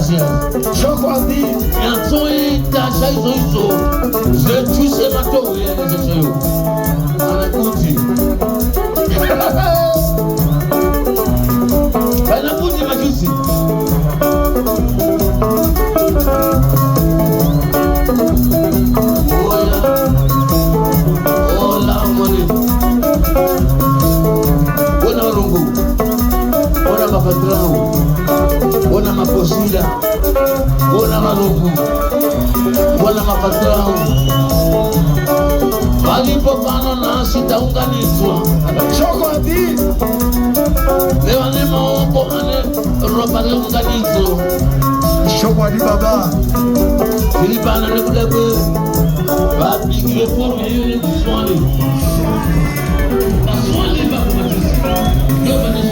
Gracias. Chokwadi. Yatsoi tasha izo. Zetuse matowe yeseyo. Anakuti. Anakuti majusi. Patrão, bona maposila, bona maluco, bona mapatrão. Walipo pano nasi taunganishwa. Chokwadi. Leo ni maombo ane ropa leunganisho. Chokwadi baba. Filipana ne kulebe. Babi kirepo meyo ni kuswali. Kuswali ba kumatusi.